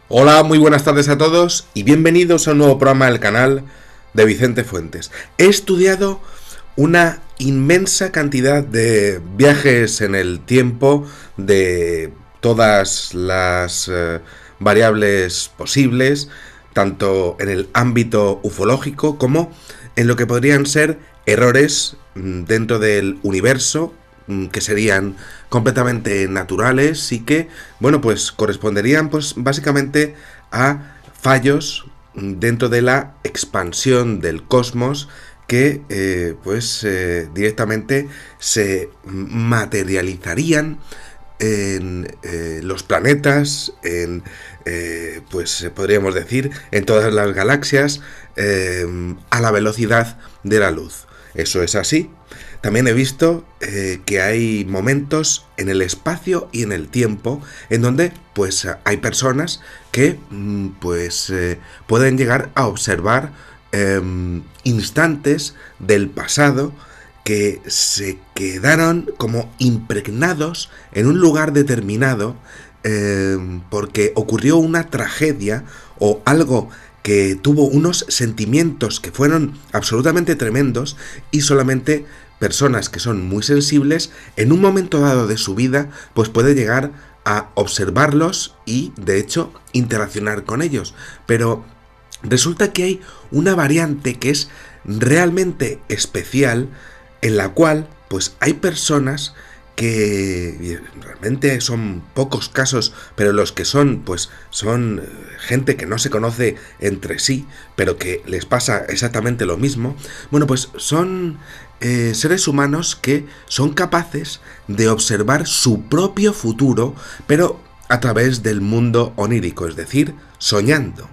Hola, muy buenas tardes a todos y bienvenidos a un nuevo programa del canal de Vicente Fuentes. He estudiado una inmensa cantidad de viajes en el tiempo de todas las variables posibles, tanto en el ámbito ufológico como en lo que podrían ser errores dentro del universo que serían completamente naturales y que, bueno, pues corresponderían pues básicamente a fallos dentro de la expansión del cosmos que directamente se materializarían en los planetas, en pues podríamos decir en todas las galaxias a la velocidad de la luz. Eso es así. También he visto que hay momentos en el espacio y en el tiempo en donde pues hay personas que pueden llegar a observar instantes del pasado que se quedaron como impregnados en un lugar determinado porque ocurrió una tragedia o algo que tuvo unos sentimientos que fueron absolutamente tremendos y solamente personas que son muy sensibles en un momento dado de su vida pues puede llegar a observarlos y de hecho interaccionar con ellos. Pero resulta que hay una variante que es realmente especial en la cual pues hay personas que realmente son pocos casos, pero los que son, pues son gente que no se conoce entre sí, pero que les pasa exactamente lo mismo. Bueno, pues son seres humanos que son capaces de observar su propio futuro, pero a través del mundo onírico, es decir, soñando.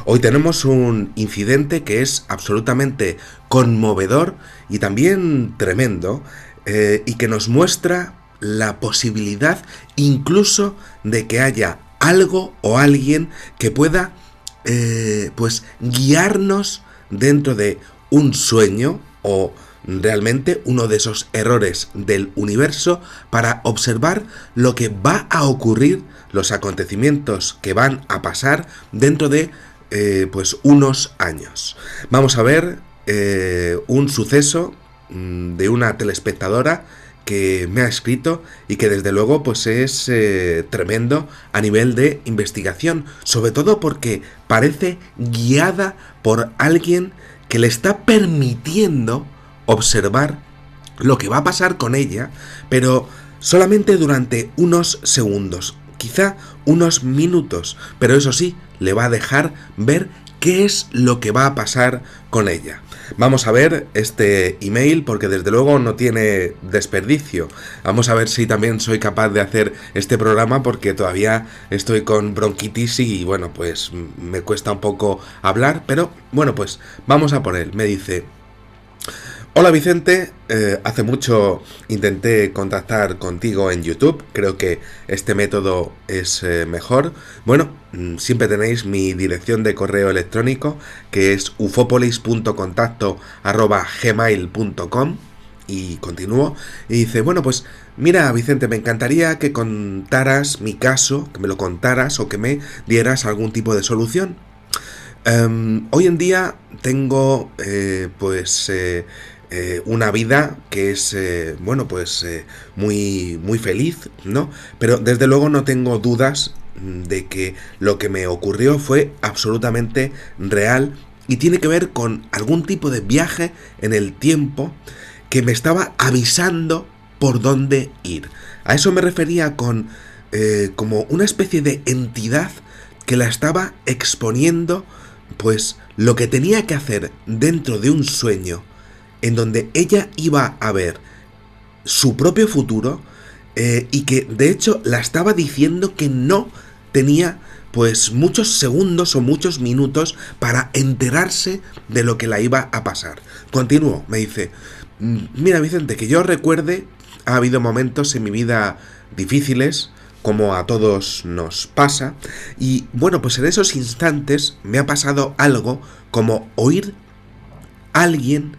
Hoy tenemos un incidente que es absolutamente conmovedor y también tremendo, y que nos muestra la posibilidad incluso de que haya algo o alguien que pueda pues guiarnos dentro de un sueño o realmente uno de esos errores del universo para observar lo que va a ocurrir, los acontecimientos que van a pasar dentro de pues unos años. Vamos a ver un suceso de una telespectadora que me ha escrito y que desde luego pues es tremendo a nivel de investigación, sobre todo porque parece guiada por alguien que le está permitiendo observar lo que va a pasar con ella, pero solamente durante unos segundos, quizá unos minutos, pero eso sí, le va a dejar ver qué es lo que va a pasar con ella. Vamos a ver este email porque desde luego no tiene desperdicio. Vamos a ver si también soy capaz de hacer este programa porque todavía estoy con bronquitis y bueno, pues me cuesta un poco hablar, pero bueno, pues vamos a por él. Me dice: hola Vicente, hace mucho intenté contactar contigo en YouTube, creo que este método es mejor. Bueno, siempre tenéis mi dirección de correo electrónico que es ufopolis.contacto@gmail.com y continúo. Y dice, bueno pues mira Vicente, me encantaría que contaras mi caso, que me lo contaras o que me dieras algún tipo de solución. Hoy en día tengo una vida que es muy, muy feliz, ¿no? Pero desde luego no tengo dudas de que lo que me ocurrió fue absolutamente real y tiene que ver con algún tipo de viaje en el tiempo que me estaba avisando por dónde ir. A eso me refería con como una especie de entidad que la estaba exponiendo pues lo que tenía que hacer dentro de un sueño en donde ella iba a ver su propio futuro y que de hecho la estaba diciendo que no tenía pues muchos segundos o muchos minutos para enterarse de lo que la iba a pasar. Continúo, me dice, mira Vicente, que yo recuerde, ha habido momentos en mi vida difíciles, como a todos nos pasa, y bueno, pues en esos instantes me ha pasado algo como oír a alguien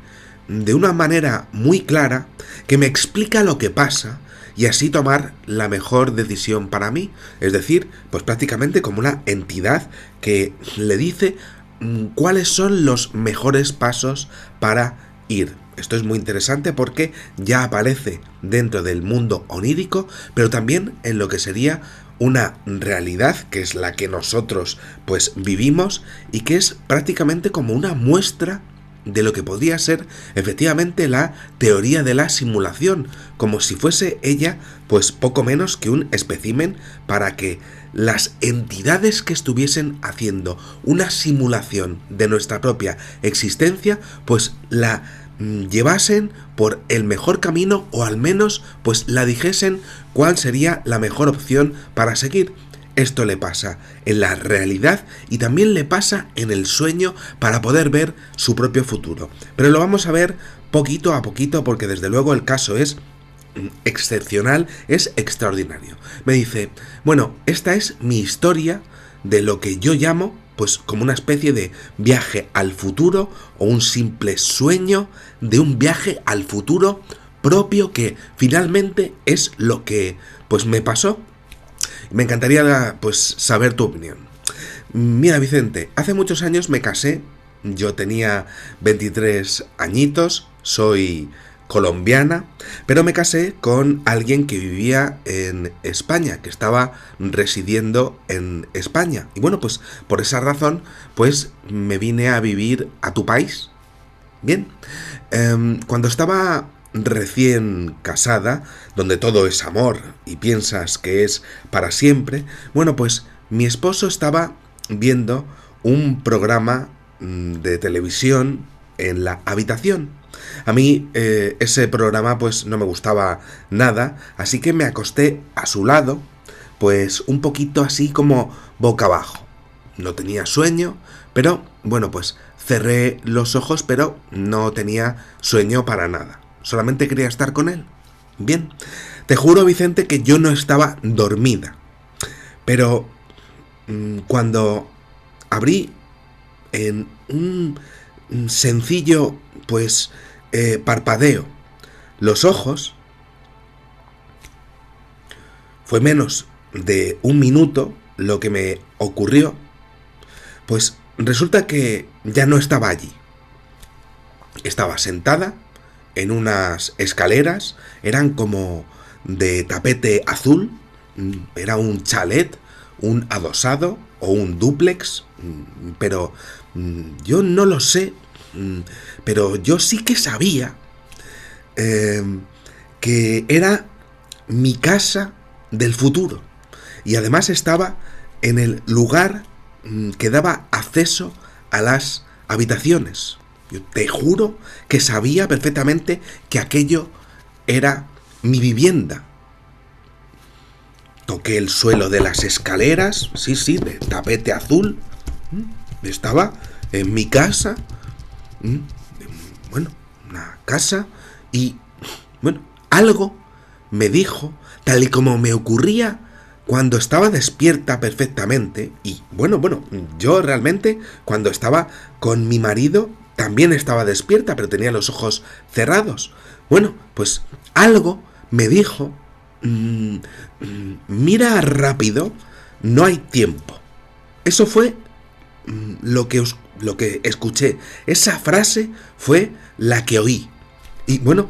de una manera muy clara que me explica lo que pasa y así tomar la mejor decisión para mí. Es decir, pues prácticamente como una entidad que le dice cuáles son los mejores pasos para ir. Esto es muy interesante porque ya aparece dentro del mundo onírico, pero también en lo que sería una realidad, que es la que nosotros pues vivimos y que es prácticamente como una muestra de lo que podría ser efectivamente la teoría de la simulación, como si fuese ella pues poco menos que un espécimen para que las entidades que estuviesen haciendo una simulación de nuestra propia existencia pues la llevasen por el mejor camino, o al menos pues la dijesen cuál sería la mejor opción para seguir. Esto le pasa en la realidad y también le pasa en el sueño para poder ver su propio futuro. Pero lo vamos a ver poquito a poquito porque desde luego el caso es excepcional, es extraordinario. Me dice, bueno, esta es mi historia de lo que yo llamo pues como una especie de viaje al futuro o un simple sueño de un viaje al futuro propio que finalmente es lo que pues me pasó. Me encantaría pues saber tu opinión. Mira, Vicente, hace muchos años me casé, yo tenía 23 añitos, soy colombiana, pero me casé con alguien que vivía en España, que estaba residiendo en España. Y bueno, pues por esa razón, pues me vine a vivir a tu país. Bien, cuando estaba recién casada, donde todo es amor y piensas que es para siempre, bueno, pues mi esposo estaba viendo un programa de televisión en la habitación. A mí ese programa pues no me gustaba nada, así que me acosté a su lado, pues un poquito así como boca abajo. No tenía sueño, pero bueno, pues cerré los ojos, pero no tenía sueño para nada. Solamente quería estar con él. Bien, te juro, Vicente, que yo no estaba dormida. Pero cuando abrí en un sencillo, pues, parpadeo los ojos, fue menos de un minuto lo que me ocurrió, pues resulta que ya no estaba allí. Estaba sentada en unas escaleras, eran como de tapete azul, era un chalet, un adosado o un dúplex, pero yo no lo sé, pero yo sí que sabía que era mi casa del futuro y además estaba en el lugar que daba acceso a las habitaciones. Yo te juro que sabía perfectamente que aquello era mi vivienda. Toqué el suelo de las escaleras, sí, de tapete azul. Estaba en mi casa, bueno, una casa, y bueno, algo me dijo, tal y como me ocurría cuando estaba despierta perfectamente, y bueno, yo realmente cuando estaba con mi marido también estaba despierta, pero tenía los ojos cerrados. Bueno, pues algo me dijo, mira rápido, no hay tiempo. Eso fue lo que escuché. Esa frase fue la que oí. Y bueno,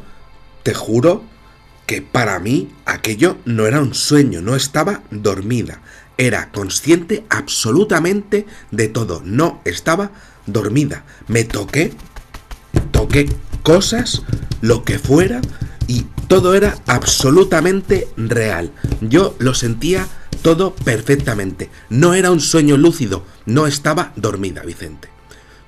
te juro que para mí aquello no era un sueño, no estaba dormida. Era consciente absolutamente de todo. No estaba dormida. Me toqué cosas, lo que fuera, y todo era absolutamente real. Yo lo sentía todo perfectamente. No era un sueño lúcido, no estaba dormida, Vicente.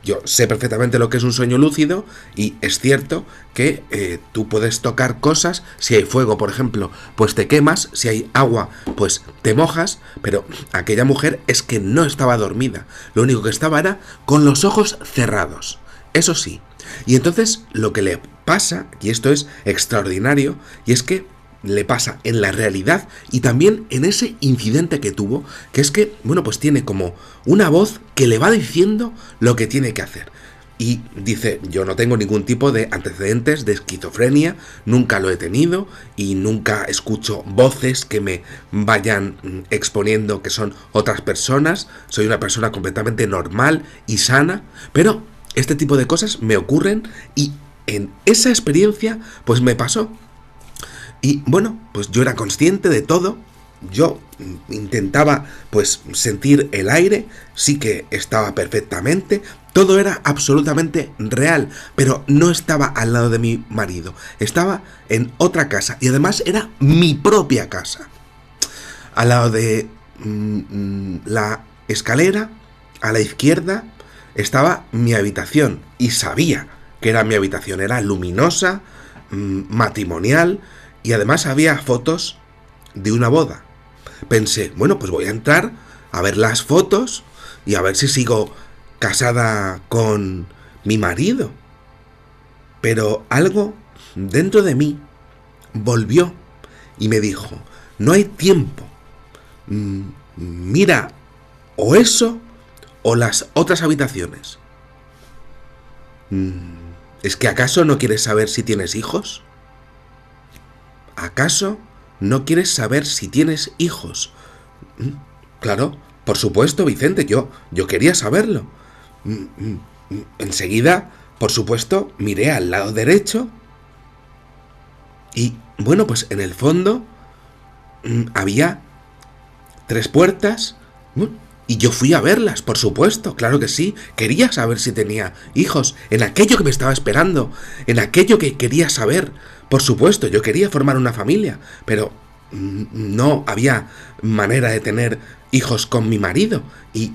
Yo sé perfectamente lo que es un sueño lúcido y es cierto que tú puedes tocar cosas. Si hay fuego, por ejemplo, pues te quemas. Si hay agua, pues te mojas. Pero aquella mujer es que no estaba dormida. Lo único que estaba era con los ojos cerrados. Eso sí. Y entonces lo que le pasa, y esto es extraordinario, y es que le pasa en la realidad y también en ese incidente que tuvo, que es que, bueno, pues tiene como una voz que le va diciendo lo que tiene que hacer. Y dice, yo no tengo ningún tipo de antecedentes de esquizofrenia, nunca lo he tenido y nunca escucho voces que me vayan exponiendo que son otras personas, soy una persona completamente normal y sana, pero este tipo de cosas me ocurren y en esa experiencia pues me pasó. Y bueno, pues yo era consciente de todo. Yo intentaba pues sentir el aire, sí que estaba perfectamente, todo era absolutamente real, pero no estaba al lado de mi marido, estaba en otra casa y además era mi propia casa. Al lado de la escalera, a la izquierda, estaba mi habitación y sabía que era mi habitación, era luminosa, matrimonial y además había fotos de una boda. Pensé, bueno, pues voy a entrar a ver las fotos y a ver si sigo casada con mi marido. Pero algo dentro de mí volvió y me dijo, no hay tiempo. Mira o eso o las otras habitaciones. ¿Es que acaso no quieres saber si tienes hijos? ¿Acaso no quieres saber si tienes hijos? Claro, por supuesto, Vicente, yo quería saberlo. Enseguida, por supuesto, miré al lado derecho y, bueno, pues en el fondo había 3 puertas y yo fui a verlas, por supuesto, claro que sí. Quería saber si tenía hijos, en aquello que me estaba esperando, en aquello que quería saber. Por supuesto, yo quería formar una familia, pero no había manera de tener hijos con mi marido. Y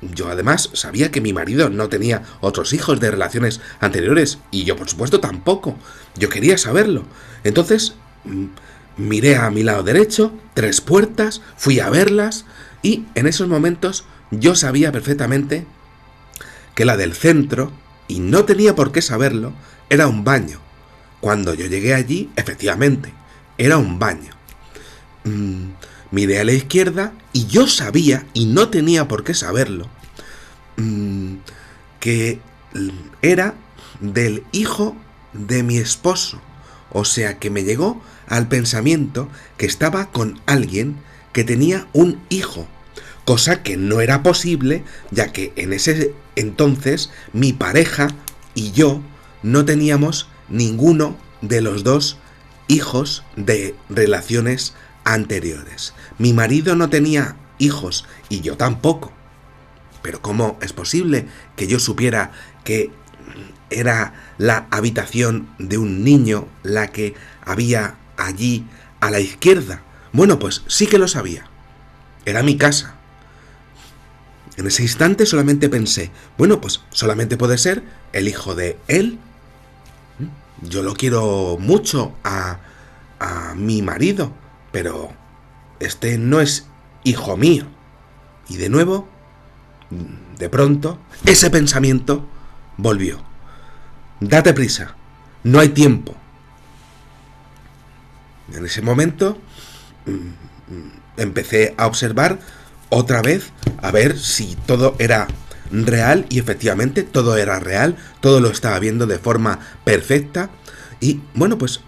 yo además sabía que mi marido no tenía otros hijos de relaciones anteriores, y yo por supuesto tampoco. Yo quería saberlo. Entonces miré a mi lado derecho, 3 puertas, fui a verlas, y en esos momentos yo sabía perfectamente que la del centro, y no tenía por qué saberlo, era un baño. Cuando yo llegué allí, efectivamente, era un baño. Miré a la izquierda y yo sabía, y no tenía por qué saberlo, que era del hijo de mi esposo. O sea que me llegó al pensamiento que estaba con alguien que tenía un hijo, cosa que no era posible, ya que en ese entonces mi pareja y yo no teníamos ninguno de los 2 hijos de relaciones anteriores. Mi marido no tenía hijos y yo tampoco. Pero ¿cómo es posible que yo supiera que era la habitación de un niño la que había allí a la izquierda? Bueno, pues sí que lo sabía. Era mi casa. En ese instante solamente pensé, bueno, pues solamente puede ser el hijo de él. Yo lo quiero mucho a mi marido, pero este no es hijo mío. Y de nuevo, de pronto, ese pensamiento volvió. Date prisa, no hay tiempo. En ese momento empecé a observar otra vez, a ver si todo era real, y efectivamente todo era real, todo lo estaba viendo de forma perfecta. Y bueno, pues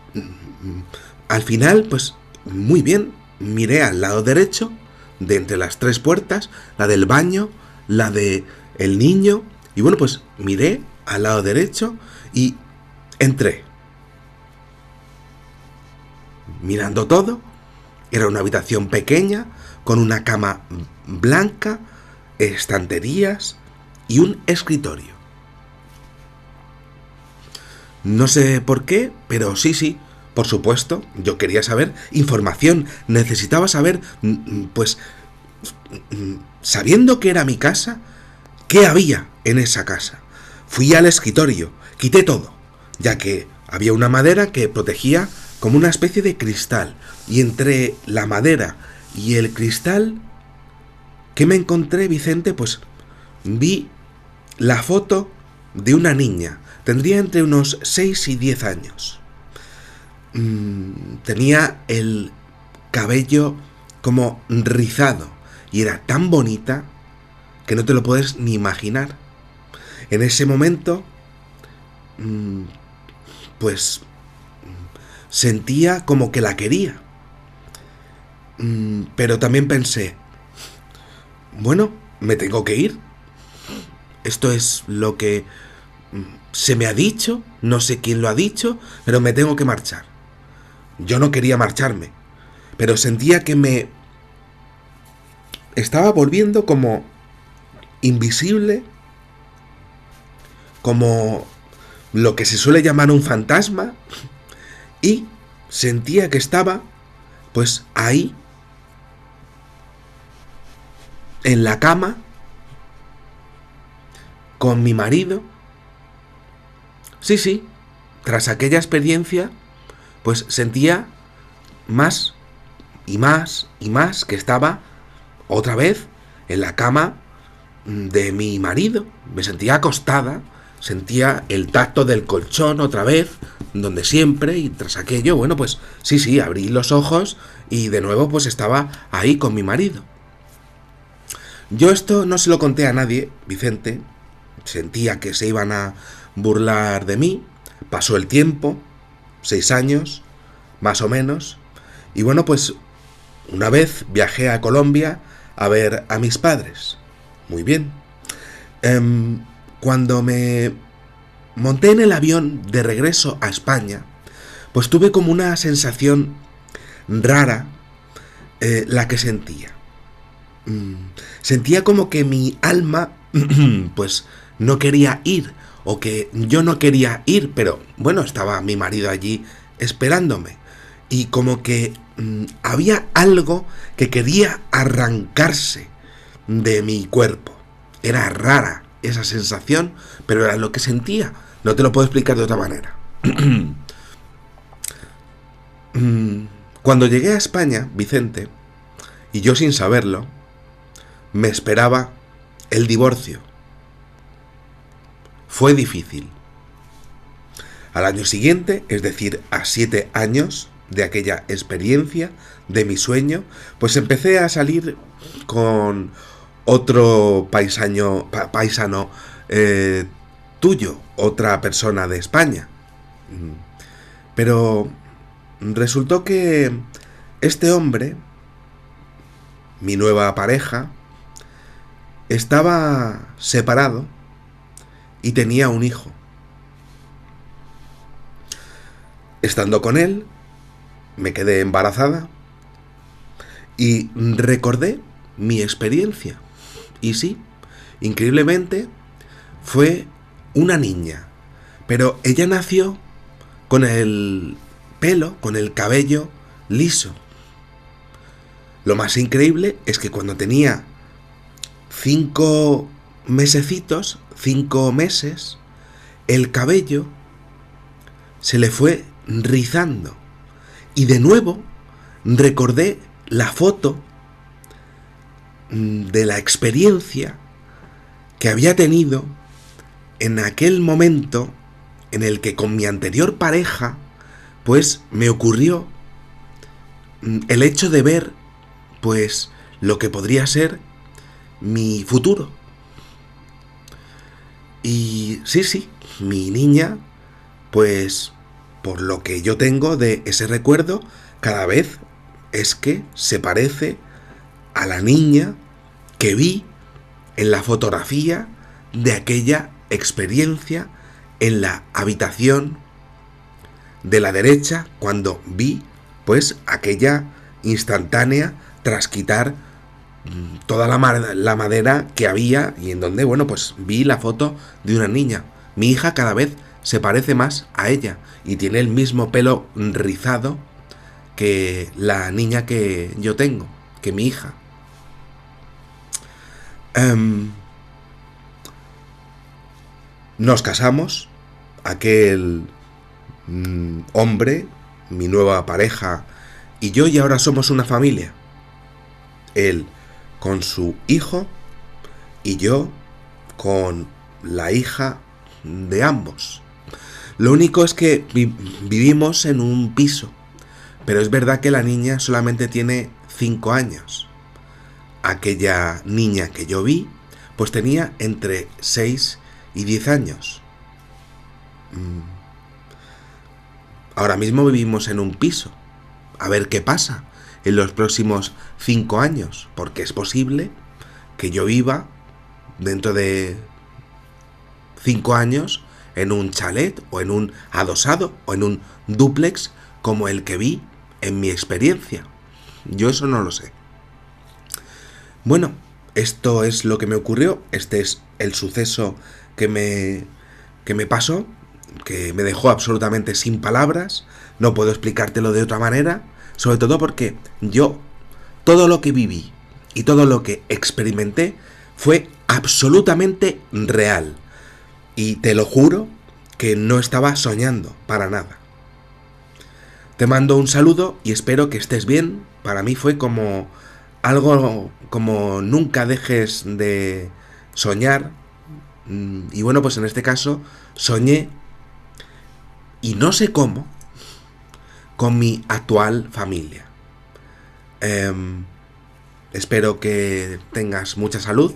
al final, pues muy bien, miré al lado derecho, de entre las 3 puertas, la del baño, la de el niño, y bueno, pues miré al lado derecho y entré. Mirando todo, era una habitación pequeña, con una cama blanca, estanterías y un escritorio. No sé por qué, pero sí, por supuesto, yo quería saber información, necesitaba saber, pues, sabiendo que era mi casa, ¿qué había en esa casa? Fui al escritorio, quité todo, ya que había una madera que protegía como una especie de cristal, y entre la madera y el cristal, ¿qué me encontré, Vicente? Pues vi la foto de una niña. Tendría entre unos 6 y 10 años. Tenía el cabello como rizado y era tan bonita que no te lo puedes ni imaginar. En ese momento, pues sentía como que la quería. Pero también pensé, bueno, me tengo que ir. Esto es lo que se me ha dicho, no sé quién lo ha dicho, pero me tengo que marchar. Yo no quería marcharme, pero sentía que me estaba volviendo como invisible, como lo que se suele llamar un fantasma, y sentía que estaba, pues ahí, en la cama, con mi marido. Sí, sí, tras aquella experiencia, pues sentía más y más y más que estaba otra vez en la cama de mi marido. Me sentía acostada, sentía el tacto del colchón otra vez, donde siempre, y tras aquello, bueno, pues sí, abrí los ojos y de nuevo pues estaba ahí con mi marido. Yo esto no se lo conté a nadie, Vicente. Sentía que se iban a burlar de mí. Pasó el tiempo, 6 años, más o menos. Y bueno, pues una vez viajé a Colombia a ver a mis padres. Muy bien. Cuando me monté en el avión de regreso a España, pues tuve como una sensación rara la que sentía. Sentía como que mi alma pues no quería ir, o que yo no quería ir, pero bueno, estaba mi marido allí esperándome, y como que había algo que quería arrancarse de mi cuerpo. Era rara esa sensación, pero era lo que sentía. No te lo puedo explicar de otra manera. Cuando llegué a España, Vicente, y yo sin saberlo, me esperaba el divorcio. Fue difícil. Al año siguiente, es decir, a 7 años de aquella experiencia, de mi sueño, pues empecé a salir con otro paisano tuyo, otra persona de España. Pero resultó que este hombre, mi nueva pareja, estaba separado y tenía un hijo. Estando con él, me quedé embarazada y recordé mi experiencia. Y sí, increíblemente, fue una niña, pero ella nació con el pelo, con el cabello liso. Lo más increíble es que cuando tenía 5 mesecitos, 5 meses, el cabello se le fue rizando. Y de nuevo recordé la foto de la experiencia que había tenido en aquel momento en el que con mi anterior pareja, pues me ocurrió el hecho de ver, pues, lo que podría ser mi futuro. Y sí, mi niña, pues, por lo que yo tengo de ese recuerdo, cada vez es que se parece a la niña que vi en la fotografía de aquella experiencia en la habitación de la derecha, cuando vi, pues, aquella instantánea tras quitar toda la madera que había, y en donde, bueno, pues vi la foto de una niña. Mi hija cada vez se parece más a ella y tiene el mismo pelo rizado que la niña que yo tengo, que mi hija. Nos casamos, aquel hombre, mi nueva pareja y yo, y ahora somos una familia. Él con su hijo y yo con la hija de ambos. Lo único es que vivimos en un piso, pero es verdad que la niña solamente tiene 5 años. Aquella niña que yo vi, pues tenía entre 6 y 10 años. Ahora mismo vivimos en un piso. A ver qué pasa en los próximos 5 años, porque es posible que yo viva dentro de 5 años en un chalet o en un adosado o en un dúplex como el que vi en mi experiencia. Yo eso no lo sé. Bueno, esto es lo que me ocurrió, este es el suceso que me pasó, que me dejó absolutamente sin palabras, no puedo explicártelo de otra manera, sobre todo porque yo, todo lo que viví y todo lo que experimenté fue absolutamente real. Y te lo juro que no estaba soñando para nada. Te mando un saludo y espero que estés bien. Para mí fue como algo como nunca dejes de soñar. Y bueno, pues en este caso soñé, y no sé cómo, con mi actual familia. Espero que tengas mucha salud.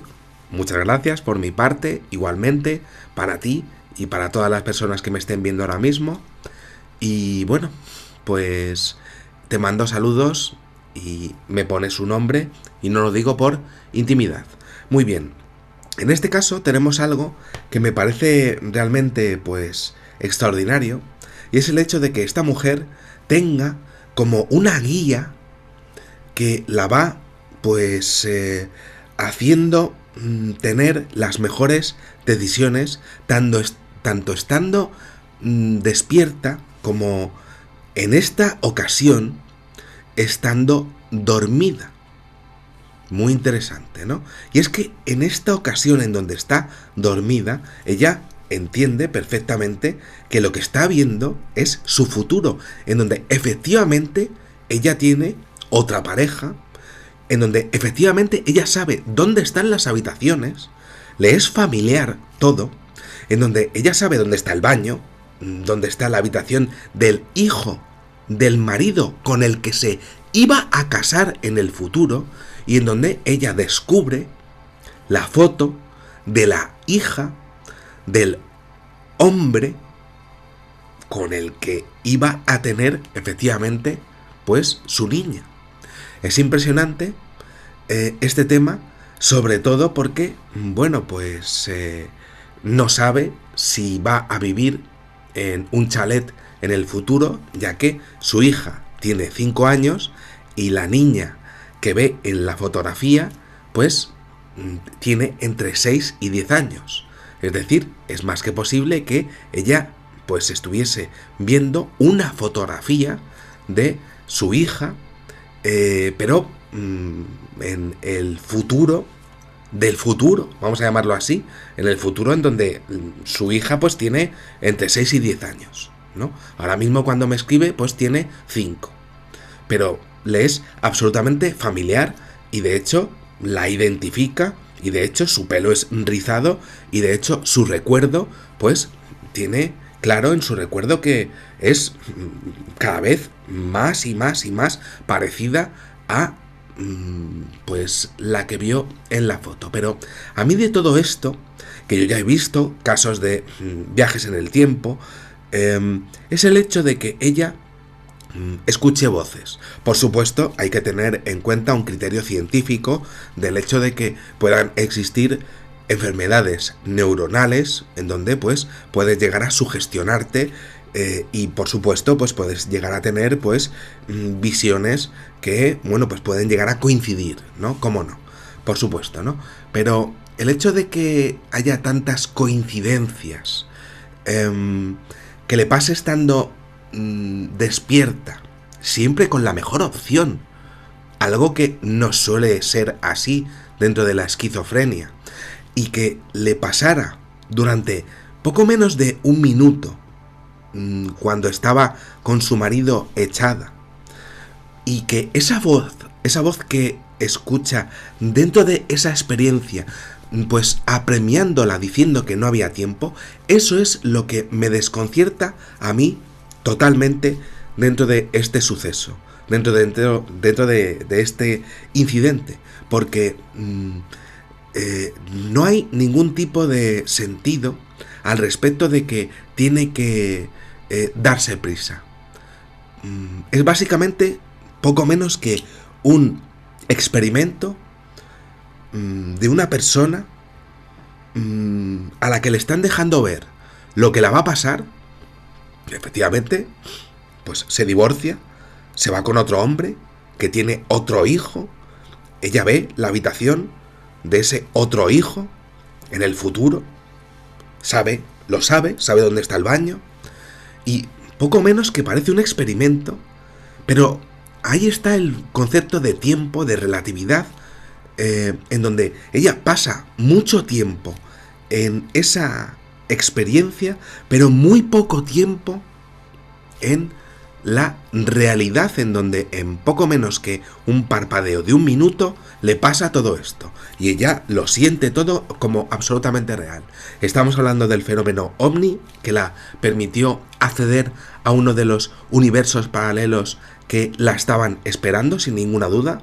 Muchas gracias por mi parte, igualmente, para ti y para todas las personas que me estén viendo ahora mismo. Y bueno, pues te mando saludos y me pones un nombre y no lo digo por intimidad. Muy bien, en este caso tenemos algo que me parece realmente pues extraordinario, y es el hecho de que esta mujer tenga como una guía que la va pues haciendo tener las mejores decisiones tanto estando despierta como en esta ocasión estando dormida. Muy interesante, ¿no? Y es que en esta ocasión en donde está dormida, ella entiende perfectamente que lo que está viendo es su futuro, en donde efectivamente ella tiene otra pareja, en donde efectivamente ella sabe dónde están las habitaciones, le es familiar todo, en donde ella sabe dónde está el baño, dónde está la habitación del hijo del marido con el que se iba a casar en el futuro, y en donde ella descubre la foto de la hija del hombre con el que iba a tener efectivamente pues su niña. Es impresionante este tema, sobre todo porque, bueno, pues no sabe si va a vivir en un chalet en el futuro, ya que su hija tiene 5 años y la niña que ve en la fotografía, pues tiene entre 6 y 10 años. Es decir, es más que posible que ella pues estuviese viendo una fotografía de su hija, pero en el futuro del futuro, vamos a llamarlo así, en el futuro en donde su hija pues tiene entre 6 y 10 años, ¿no? Ahora mismo cuando me escribe pues tiene 5, pero le es absolutamente familiar y de hecho la identifica, y de hecho su pelo es rizado, y de hecho su recuerdo pues tiene claro en su recuerdo que es cada vez más y más y más parecida a pues la que vio en la foto. Pero a mí de todo esto, que yo ya he visto casos de viajes en el tiempo, es el hecho de que ella escuche voces. Por supuesto, hay que tener en cuenta un criterio científico del hecho de que puedan existir enfermedades neuronales en donde pues puedes llegar a sugestionarte, y por supuesto pues puedes llegar a tener pues visiones que, bueno, pues pueden llegar a coincidir, ¿no? ¿Cómo no? Por supuesto, ¿no? Pero el hecho de que haya tantas coincidencias, que le pase estando despierta, siempre con la mejor opción, algo que no suele ser así dentro de la esquizofrenia, y que le pasara durante poco menos de un minuto cuando estaba con su marido echada, y que esa voz que escucha dentro de esa experiencia, pues apremiándola, diciendo que no había tiempo, eso es lo que me desconcierta a mí totalmente dentro de este suceso, dentro de este incidente, porque no hay ningún tipo de sentido al respecto de que tiene que darse prisa. Es básicamente poco menos que un experimento de una persona a la que le están dejando ver lo que la va a pasar. Efectivamente, pues se divorcia, se va con otro hombre que tiene otro hijo. Ella ve la habitación de ese otro hijo en el futuro, sabe dónde está el baño, y poco menos que parece un experimento, pero ahí está el concepto de tiempo, de relatividad, en donde ella pasa mucho tiempo en esa experiencia, pero muy poco tiempo en la realidad, en donde en poco menos que un parpadeo de un minuto le pasa todo esto, y ella lo siente todo como absolutamente real. Estamos hablando del fenómeno OVNI, que la permitió acceder a uno de los universos paralelos que la estaban esperando sin ninguna duda.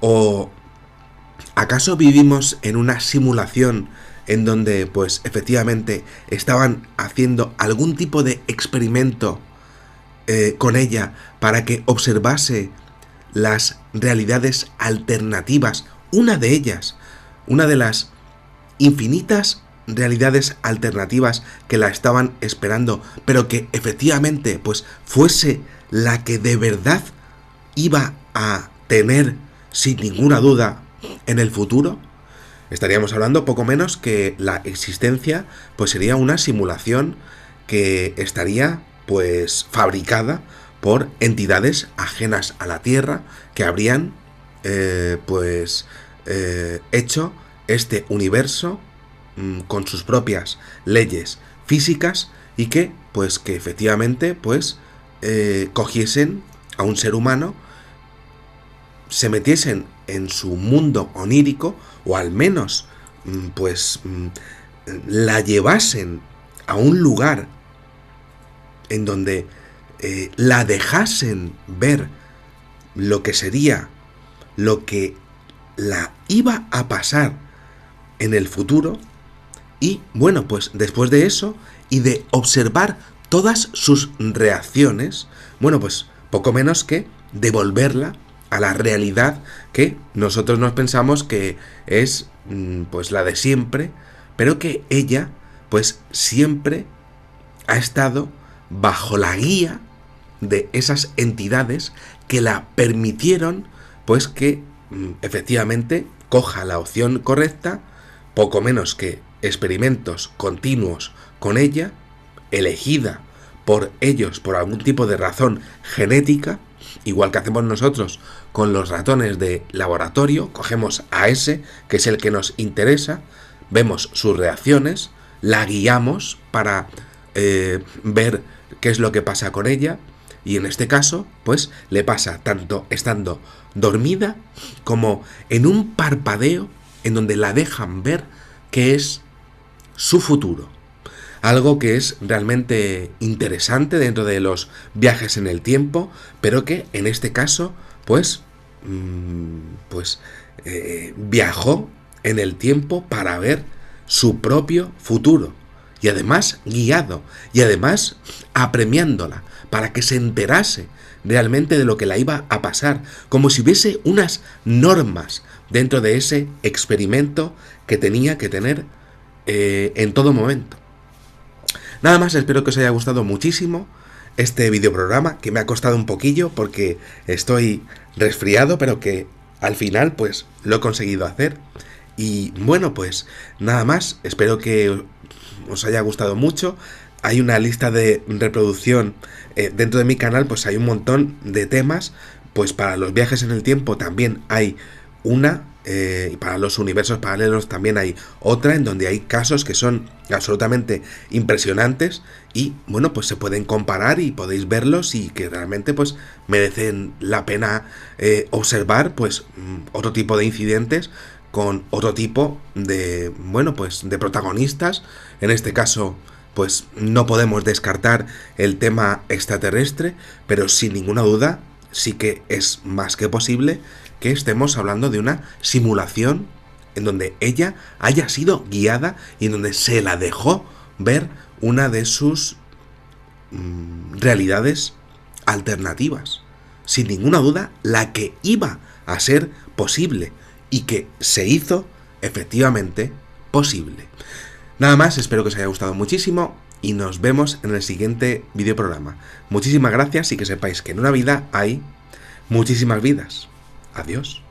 ¿O acaso vivimos en una simulación en donde pues efectivamente estaban haciendo algún tipo de experimento con ella para que observase las realidades alternativas? Una de ellas, una de las infinitas realidades alternativas que la estaban esperando, pero que efectivamente pues fuese la que de verdad iba a tener sin ninguna duda en el futuro. Estaríamos hablando poco menos que la existencia pues sería una simulación que estaría pues fabricada por entidades ajenas a la Tierra, que habrían hecho este universo con sus propias leyes físicas, y que efectivamente cogiesen a un ser humano, se metiesen en su mundo onírico, o al menos la llevasen a un lugar en donde la dejasen ver lo que sería, lo que la iba a pasar en el futuro. Y bueno, pues después de eso y de observar todas sus reacciones, bueno, pues poco menos que devolverla a la realidad que nosotros nos pensamos que es pues la de siempre, pero que ella pues siempre ha estado bajo la guía de esas entidades que la permitieron pues que efectivamente coja la opción correcta, poco menos que experimentos continuos con ella, elegida por ellos por algún tipo de razón genética, igual que hacemos nosotros con los ratones de laboratorio. Cogemos a ese, que es el que nos interesa, vemos sus reacciones, la guiamos para ver qué es lo que pasa con ella, y en este caso, pues le pasa tanto estando dormida como en un parpadeo en donde la dejan ver qué es su futuro. Algo que es realmente interesante dentro de los viajes en el tiempo, pero que en este caso, viajó en el tiempo para ver su propio futuro, y además guiado, y además apremiándola para que se enterase realmente de lo que la iba a pasar, como si hubiese unas normas dentro de ese experimento que tenía que tener en todo momento. Nada más, espero que os haya gustado muchísimo este videoprograma, que me ha costado un poquillo porque estoy resfriado, pero que al final pues lo he conseguido hacer. Y bueno, pues nada más, espero que os haya gustado mucho. Hay una lista de reproducción dentro de mi canal, pues hay un montón de temas. Pues para los viajes en el tiempo también hay una, y para los universos paralelos también hay otra, en donde hay casos que son absolutamente impresionantes, y bueno, pues se pueden comparar y podéis verlos, y que realmente pues merecen la pena observar pues otro tipo de incidentes con otro tipo de, bueno, pues de protagonistas. En este caso pues no podemos descartar el tema extraterrestre, pero sin ninguna duda sí que es más que posible que estemos hablando de una simulación en donde ella haya sido guiada y en donde se la dejó ver una de sus realidades alternativas. Sin ninguna duda, la que iba a ser posible y que se hizo efectivamente posible. Nada más, espero que os haya gustado muchísimo y nos vemos en el siguiente videoprograma. Muchísimas gracias y que sepáis que en una vida hay muchísimas vidas. Adiós.